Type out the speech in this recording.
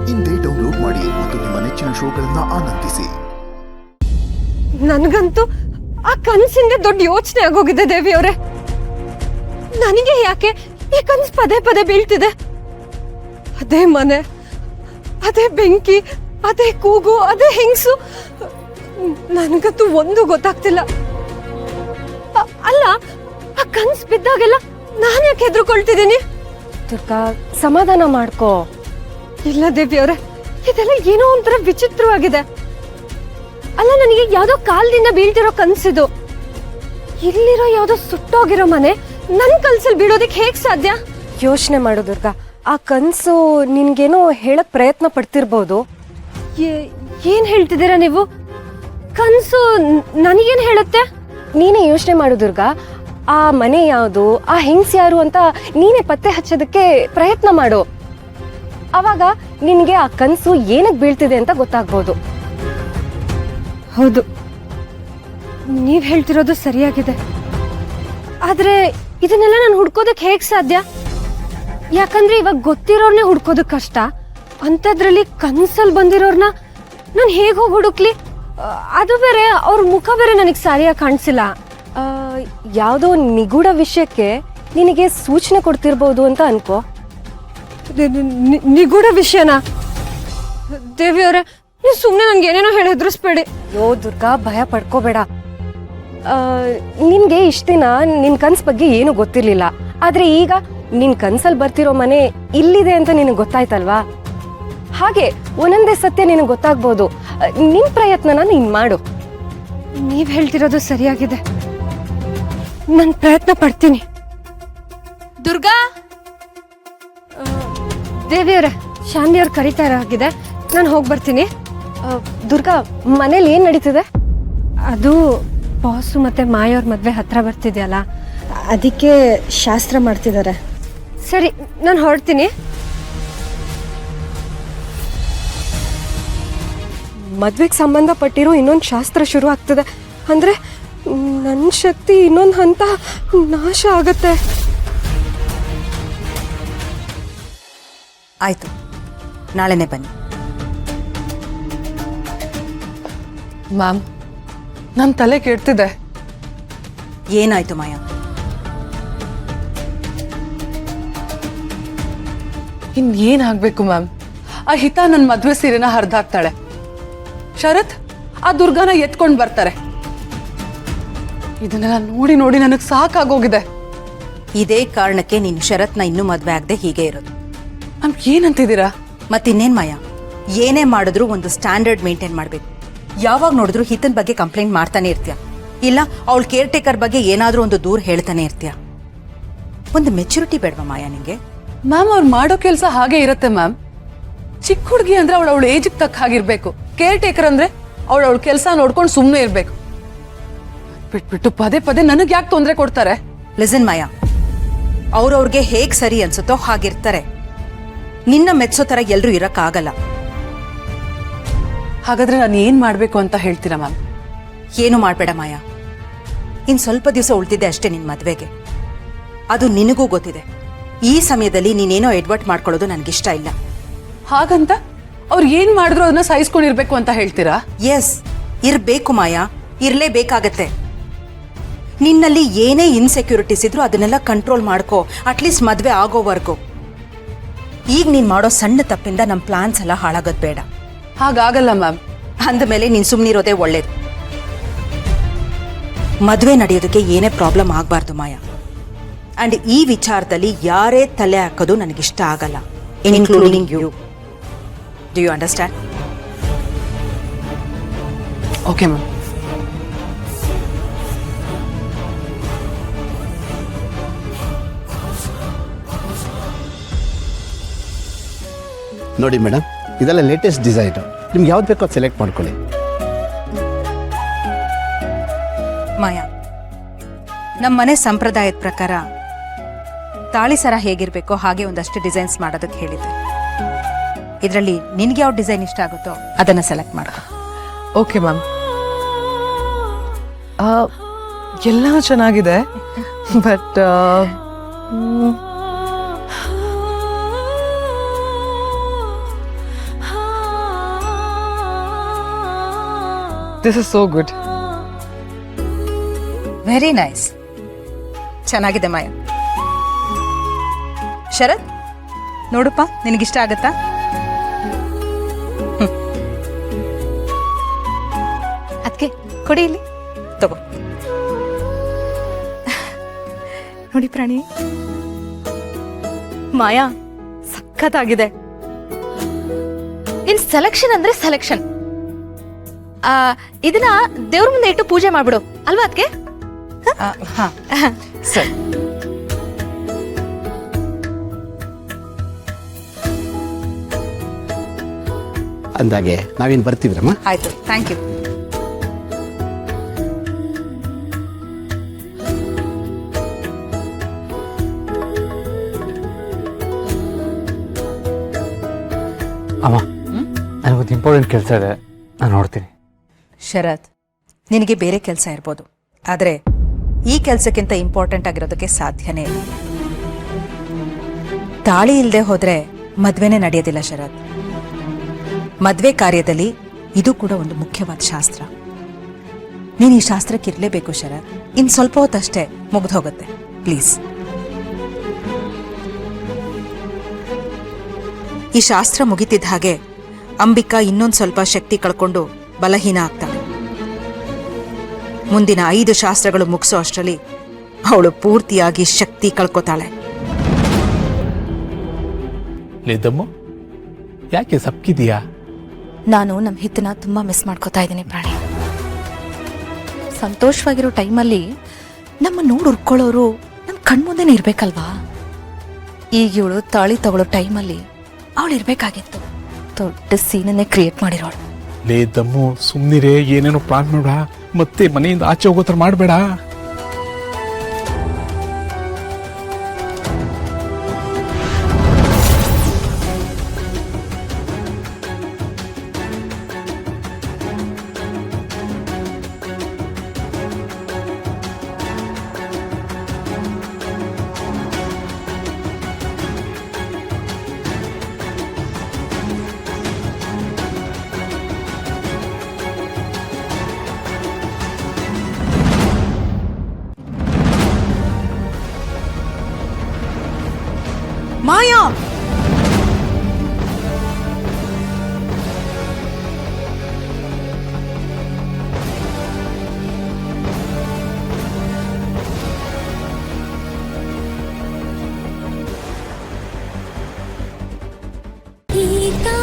ಇಂದೇ ಡೌನ್ಲೋಡ್ ಮಾಡಿ ಮತ್ತು ನಿಮ್ಮ ನೆಚ್ಚಿನ ಶೋಗಳನ್ನ ಆನಂದಿಸಿ. ನನಗಂತೂ ಆ ಕನಸಿಂದ ದೊಡ್ಡ ಯೋಚನೆ ಆಗೋಗಿದೆ ದೇವಿ ಅವರೇ. ನನಗೆ ಯಾಕೆ ಈ ಕನಸು ಪದೇ ಪದೇ ಬೀಳ್ತಿದೆ? ಅದೇ ಮನೆ, ಅದೇ ಬೆಂಕಿ, ಅದೇ ಕೂಗು, ಅದೇ ಹೆಂಗಸು. ನನಗಂತೂ ಒಂದು ಗೊತ್ತಾಗ್ತಿಲ್ಲ. ಅಲ್ಲ, ಆ ಕನಸು ಬಿದ್ದಾಗೆಲ್ಲ ನಾನು ಯಾಕೆ ಹೆದರ್ಕೊಳ್ತಿದ್ದೀನಿ? ದುರ್ಗಾ, ಸಮಾಧಾನ ಮಾಡ್ಕೋ. ಇಲ್ಲ ದೇವಿ ಅವರೇ, ಇದೆಲ್ಲ ಏನೋ ಒಂಥರ ವಿಚಿತ್ರವಾಗಿದೆ. ಅಲ್ಲ, ನನಗೆ ಯಾವ್ದೋ ಕಾಲದಿಂದ ಬೀಳ್ತಿರೋ ಕನ್ಸಿದು. ಇಲ್ಲಿರೋ ಯಾವ್ದೋ ಸುಟ್ಟೋಗಿರೋ ಮನೆ ನನ್ ಕನ್ಸಲ್ಲಿ ಬೀಳೋದಕ್ಕೆ ಹೇಗ್ ಸಾಧ್ಯ? ಯೋಚನೆ ಮಾಡು ದುರ್ಗಾ, ಆ ಕನ್ಸು ನಿನ್ಗೇನೋ ಹೇಳಕ್ ಪ್ರಯತ್ನ ಪಡ್ತಿರ್ಬೋದು. ಏನ್ ಹೇಳ್ತಿದ್ದೀರಾ ನೀವು? ಕನ್ಸು ನನಗೇನ್ ಹೇಳುತ್ತೆ? ನೀನೇ ಯೋಚನೆ ಮಾಡು ದುರ್ಗಾ. ಆ ಮನೆ ಯಾವುದು, ಆ ಹೆಂಗ್ಸ್ ಯಾರು ಅಂತ ನೀನೇ ಪತ್ತೆ ಹಚ್ಚೋದಕ್ಕೆ ಪ್ರಯತ್ನ ಮಾಡು. ಅವಾಗ ನಿನ್ಗೆ ಆ ಕನ್ಸು ಏನಕ್ಕೆ ಬೀಳ್ತಿದೆ ಅಂತ ಗೊತ್ತಾಗ್ಬೋದು. ಹೌದು, ನೀವ್ ಹೇಳ್ತಿರೋದು ಸರಿಯಾಗಿದೆ. ಆದ್ರೆ ಇದನ್ನೆಲ್ಲ ನಾನು ಹುಡ್ಕೋದಕ್ಕೆ ಹೇಗ್ ಸಾಧ್ಯ? ಯಾಕಂದ್ರೆ ಇವಾಗ ಗೊತ್ತಿರೋರ್ನೇ ಹುಡ್ಕೋದಕ್ ಕಷ್ಟ. ಅಂಥದ್ರಲ್ಲಿ ಕನ್ಸಲ್ಲಿ ಬಂದಿರೋರ್ನ ನಾನು ಹೇಗ್ ಹೋಗಿ ಹುಡುಕ್ಲಿ? ಅದು ಬೇರೆ ಅವ್ರ ಮುಖ ಬೇರೆ ನನಗೆ ಸರಿಯಾಗಿ ಕಾಣಿಸಿಲ್ಲ. ಯಾವುದೋ ನಿಗೂಢ ವಿಷಯಕ್ಕೆ ನಿನಗೆ ಸೂಚನೆ ಕೊಡ್ತಿರ್ಬೋದು ಅಂತ ಅನ್ಕೋ. ನಿಗೂಢ ವಿಷಯನಾ? ದೇವಿಯವರೇ, ನೀವು ಸುಮ್ಮನೆ ನಂಗೆ ಏನೇನೋ ಹೇಳಿ ಹೆದರಿಸ್ಬೇಡಿ. ಯೋ ದುರ್ಗಾ, ಭಯ ಪಡ್ಕೋಬೇಡ. ನಿನ್ಗೆ ಇಷ್ಟ ದಿನ ನಿನ್ ಕನ್ಸ್ ಬಗ್ಗೆ ಏನು ಗೊತ್ತಿರ್ಲಿಲ್ಲ. ಆದ್ರೆ ಈಗ ನಿನ್ ಕನ್ಸಲ್ಲಿ ಬರ್ತಿರೋ ಮನೆ ಇಲ್ಲಿದೆ ಅಂತ ನಿನಗೆ ಗೊತ್ತಾಯ್ತಲ್ವಾ? ಹಾಗೆ ಒಂದೊಂದೇ ಸತ್ಯ ನಿನಗೆ ಗೊತ್ತಾಗ್ಬೋದು. ನಿನ್ ಪ್ರಯತ್ನನ ನೀನ್ ಮಾಡು. ನೀವ್ ಹೇಳ್ತಿರೋದು ಸರಿಯಾಗಿದೆ, ನಾನು ಪ್ರಯತ್ನ ಪಡ್ತೀನಿ. ದುರ್ಗಾ, ದೇವಿಯವರೇ, ಶಾಂತಿಯವ್ರು ಕರೀತಾ ಇರೋಗಿದೆ, ನಾನು ಹೋಗಿ ಬರ್ತೀನಿ. ದುರ್ಗಾ, ಮನೇಲಿ ಏನ್ ನಡೀತಿದೆ? ಅದು ಬಾಸು ಮತ್ತೆ ಮಾಯವ್ರ ಮದ್ವೆ ಹತ್ರ ಬರ್ತಿದ್ಯಲ್ಲ, ಅದಕ್ಕೆ ಶಾಸ್ತ್ರ ಮಾಡ್ತಿದ್ದಾರೆ. ಸರಿ, ನಾನು ಹೊರಡ್ತೀನಿ. ಮದ್ವೆಗೆ ಸಂಬಂಧಪಟ್ಟಿರೋ ಇನ್ನೊಂದು ಶಾಸ್ತ್ರ ಶುರು ಆಗ್ತದೆ ಅಂದ್ರೆ ನನ್ನ ಶಕ್ತಿ ಇನ್ನೊಂದು ಹಂತ ನಾಶ ಆಗತ್ತೆ. ಆಯ್ತು, ನಾಳೆನೆ ಬನ್ನಿ. ಮ್ಯಾಮ್, ನನ್ನ ತಲೆ ಕೆಡ್ತಿದೆ. ಏನಾಯ್ತು ಮಾಯಾ? ಇನ್ನೇನಾಗಬೇಕು ಮ್ಯಾಮ್? ಆ ಹಿತ ನನ್ನ ಮದುವೆ ಸೀರೆನ ಹರಿದಾಕ್ತಾಳೆ. ಶರತ್ ಆ ದುರ್ಗಾನ ಎತ್ಕೊಂಡು ಬರ್ತಾರೆ. ಇದನ್ನೆಲ್ಲ ನೋಡಿ ನೋಡಿ ನನಗೆ ಸಾಕಾಗೋಗಿದೆ. ಇದೇ ಕಾರಣಕ್ಕೆ ನೀನು ಶರತ್ನ ಇನ್ನೂ ಮದ್ವೆ ಆಗದೆ ಹೀಗೆ ಇರೋದು. ಮ್ಯಾಮ್, ಏನಂತಿದ್ದೀರಾ? ಮತ್ತಿನ್ನೇನ್ ಮಾಯಾ, ಏನೇ ಮಾಡಿದ್ರು ಒಂದು ಸ್ಟ್ಯಾಂಡರ್ಡ್ ಮೇಂಟೈನ್ ಮಾಡಬೇಕು. ಯಾವಾಗ ನೋಡಿದ್ರು ಹಿತನ್ ಬಗ್ಗೆ ಕಂಪ್ಲೇಂಟ್ ಮಾಡ್ತಾನೆ ಇರ್ತೀಯ, ಇಲ್ಲ ಅವಳ ಕೇರ್ ಟೇಕರ್ ಬಗ್ಗೆ ಏನಾದ್ರೂ ಒಂದು ದೂರ ಹೇಳ್ತಾನೆ ಇರ್ತೀಯ. ಒಂದು ಮೆಚುರಿಟಿ ಬೇಡವಾ ಮಾಯಾ ನಿಂಗೆ? ಮ್ಯಾಮ್, ಅವ್ರು ಮಾಡೋ ಕೆಲಸ ಹಾಗೆ ಇರುತ್ತೆ ಮ್ಯಾಮ್. ಚಿಕ್ಕ ಹುಡುಗಿ ಅಂದ್ರೆ ಅವಳ ಏಜಿಗೆ ತಕ್ಕ ಹಾಗಿರ್ಬೇಕು. ಕೇರ್ ಟೇಕರ್ ಅಂದ್ರೆ ಅವಳ ಕೆಲಸ ನೋಡ್ಕೊಂಡು ಸುಮ್ಮನೆ ಇರ್ಬೇಕು. ಬಿಟ್ಬಿಟ್ಟು ಪದೇ ಪದೇ ನನಗೆ ಯಾಕೆ ತೊಂದರೆ ಕೊಡ್ತಾರೆ? ಲಿಸನ್ ಮಾಯಾ, ಅವ್ರವ್ರಿಗೆ ಹೇಗ್ ಸರಿ ಅನ್ಸುತ್ತೋ ಹಾಗಿರ್ತಾರೆ. ನಿನ್ನ ಮೆಚ್ಚೋ ತರ ಎಲ್ರೂ ಇರಕ್ಕಾಗಲ್ಲ. ಹಾಗಾದ್ರೆ ನಾನು ಏನ್ ಮಾಡ್ಬೇಕು ಅಂತ ಹೇಳ್ತೀರಾ ಮ್ಯಾಮ್? ಏನು ಮಾಡ್ಬೇಡ ಮಾಯಾ. ಇನ್ ಸ್ವಲ್ಪ ದಿವಸ ಉಳ್ತಿದ್ದೆ ಅಷ್ಟೇ ನಿನ್ ಮದ್ವೆಗೆ. ಅದು ನಿನಗೂ ಗೊತ್ತಿದೆ. ಈ ಸಮಯದಲ್ಲಿ ನೀನೇನೋ ಎಡ್ವರ್ಟ್ ಮಾಡ್ಕೊಳ್ಳೋದು ನನ್ಗಿಷ್ಟ ಇಲ್ಲ. ಹಾಗಂತ ಅವ್ರು ಏನ್ ಮಾಡಿದ್ರು ಅದನ್ನ ಸಹಿಸ್ಕೊಂಡಿರ್ಬೇಕು ಅಂತ ಹೇಳ್ತೀರಾ? ಎಸ್, ಇರ್ಬೇಕು ಮಾಯಾ, ಇರ್ಲೇಬೇಕಾಗತ್ತೆ. ನಿನ್ನಲ್ಲಿ ಏನೇ ಇನ್ಸೆಕ್ಯೂರಿಟೀಸ್ ಇದ್ರು ಅದನ್ನೆಲ್ಲ ಕಂಟ್ರೋಲ್ ಮಾಡ್ಕೋ, ಅಟ್ಲೀಸ್ಟ್ ಮದ್ವೆ ಆಗೋವರೆಗೂ. ಈಗ ನೀನ್ ಮಾಡೋ ಸಣ್ಣ ತಪ್ಪಿಂದ ನಮ್ ಪ್ಲಾನ್ಸ್ ಎಲ್ಲ ಹಾಳಾಗೋದ್ ಬೇಡ. ಹಾಗಾಗಲ್ಲ ಮ್ಯಾಮ್. ಅಂದಮೇಲೆ ನೀನ್ ಸುಮ್ನಿರೋದೇ ಒಳ್ಳೇದು. ಮದ್ವೆ ನಡೆಯೋದಕ್ಕೆ ಏನೇ ಪ್ರಾಬ್ಲಮ್ ಆಗ್ಬಾರ್ದು ಮಾಯಾ. ಅಂಡ್ ಈ ವಿಚಾರದಲ್ಲಿ ಯಾರೇ ತಲೆ ಹಾಕೋದು ನನಗಿಷ್ಟ ಆಗಲ್ಲ, including you. Do you understand? Okay ma'am. ನೋಡಿ ಮೇಡಮ್, ಇದೆಲ್ಲ ಲೇಟೆಸ್ಟ್ ಡಿಸೈನ್. ನಿಮ್ಗೆ ಯಾವ್ದು ಬೇಕೋ ಅದು ಸೆಲೆಕ್ಟ್ ಮಾಡ್ಕೊಳ್ಳಿ. ಮಾಯಾ, ನಮ್ಮ ಮನೆ ಸಂಪ್ರದಾಯದ ಪ್ರಕಾರ ತಾಳಿ ಸರ ಹೇಗಿರ್ಬೇಕೋ ಹಾಗೆ ಒಂದಷ್ಟು ಡಿಸೈನ್ಸ್ ಮಾಡೋದಕ್ಕೆ ಹೇಳಿದ್ದೆ. ಇದರಲ್ಲಿ ನಿನ್ಗೆ ಯಾವ ಡಿಸೈನ್ ಇಷ್ಟ ಆಗುತ್ತೋ ಅದನ್ನ ಸೆಲೆಕ್ಟ್ ಮಾಡ್ಕೊ. Okay ma'am. ಎಲ್ಲ ಚೆನ್ನಾಗಿದೆ, but this is so good. Very nice. ಚೆನ್ನಾಗಿದೆ ಮಾಯಾ. ಶರತ್, ನೋಡುಪ್ಪ, ನಿನಗಿಷ್ಟ ಆಗತ್ತಾ? ಅದಕ್ಕೆ ಕೊಡಿ ಇಲ್ಲಿ. ತಗೋ. ನೋಡಿ ಪ್ರಾಣಿ, ಮಾಯಾ ಸಖತ್ತಾಗಿದೆ. ಇನ್ ಸೆಲೆಕ್ಷನ್ ಅಂದ್ರೆ ಸೆಲೆಕ್ಷನ್. ಇದನ್ನ ದೇವ್ರ ಮುಂದೆ ಇಟ್ಟು ಪೂಜೆ ಮಾಡ್ಬಿಡು ಅಲ್ವಾ ಅದಕ್ಕೆ? ಹಾ ಸರಿ. ಅಂದಾಗೆ ನಾವೇನು ಬರ್ತೀವ್ರಮ್ಮ? ಆಯ್ತು, ಥ್ಯಾಂಕ್ ಯು. ಅಮ್ಮ, ನನಗೊಂದು ಇಂಪಾರ್ಟೆಂಟ್ ಕೆಲಸ ಇದೆ, ನಾನು ನೋಡ್ತೀನಿ. ಶರತ್, ನಿನಗೆ ಬೇರೆ ಕೆಲಸ ಇರ್ಬೋದು, ಆದರೆ ಈ ಕೆಲಸಕ್ಕಿಂತ ಇಂಪಾರ್ಟೆಂಟ್ ಆಗಿರೋದಕ್ಕೆ ಸಾಧ್ಯನೇ ಇಲ್ಲ. ತಾಳಿ ಇಲ್ಲದೆ ಹೋದ್ರೆ ಮದ್ವೆನೇ ನಡೆಯೋದಿಲ್ಲ ಶರತ್. ಮದ್ವೆ ಕಾರ್ಯದಲ್ಲಿ ಇದು ಕೂಡ ಒಂದು ಮುಖ್ಯವಾದ ಶಾಸ್ತ್ರ. ನೀನು ಈ ಶಾಸ್ತ್ರಕ್ಕೆ ಇರಲೇಬೇಕು ಶರತ್. ಇನ್ನು ಸ್ವಲ್ಪ ಹೊತ್ತಷ್ಟೇ ಮುಗ್ದು ಹೋಗುತ್ತೆ, ಪ್ಲೀಸ್. ಈ ಶಾಸ್ತ್ರ ಮುಗಿತಿದ್ದ ಹಾಗೆ ಅಂಬಿಕಾ ಇನ್ನೊಂದು ಸ್ವಲ್ಪ ಶಕ್ತಿ ಕಳ್ಕೊಂಡು ಬಲಹೀನ ಆಗ್ತಾಳೆ. ಮುಂದಿನ 5 ಶಾಸ್ತ್ರಗಳು ಮುಗಿಸೋ ಅಷ್ಟರಲ್ಲಿ ಅವಳು ಪೂರ್ತಿಯಾಗಿ ಶಕ್ತಿ ಕಳ್ಕೊತಾಳೆ. ಲೇದಮ್ಮ, ಯಾಕೆ ಸಪ್ಕಿದೀಯಾ? ನಾನು ನಮ್ಮ ಹಿತ್ತನ ತುಂಬ ಮಿಸ್ ಮಾಡ್ಕೋತಾ ಇದ್ದೀನಿ ಪ್ರಾಣಿ. ಸಂತೋಷವಾಗಿರೋ ಟೈಮಲ್ಲಿ ನಮ್ಮ ನೋಡಿ ಉರ್ಕೊಳ್ಳೋರು ನಮ್ಮ ಕಣ್ಮುಂದೆನೇ ಇರಬೇಕಲ್ವಾ? ಈಗ ಇವಳು ತಾಳಿ ತಗೊಳ್ಳೋ ಟೈಮಲ್ಲಿ ಅವಳು ಇರಬೇಕಾಗಿತ್ತು. ದೊಡ್ಡ ಸೀನನ್ನೇ ಕ್ರಿಯೇಟ್ ಮಾಡಿರೋಳು. ಲೇದಮ್ಮು, ಸುಮ್ಮನಿರೇ, ಏನೇನೋ ಪ್ಲಾನ್ ಮಾಡ, ಮತ್ತೆ ಮನೆಯಿಂದ ಆಚೆ ಹೋಗೋ ಥರ ಮಾಡಬೇಡ. ಮಾಯಾ, ಗೀತಾ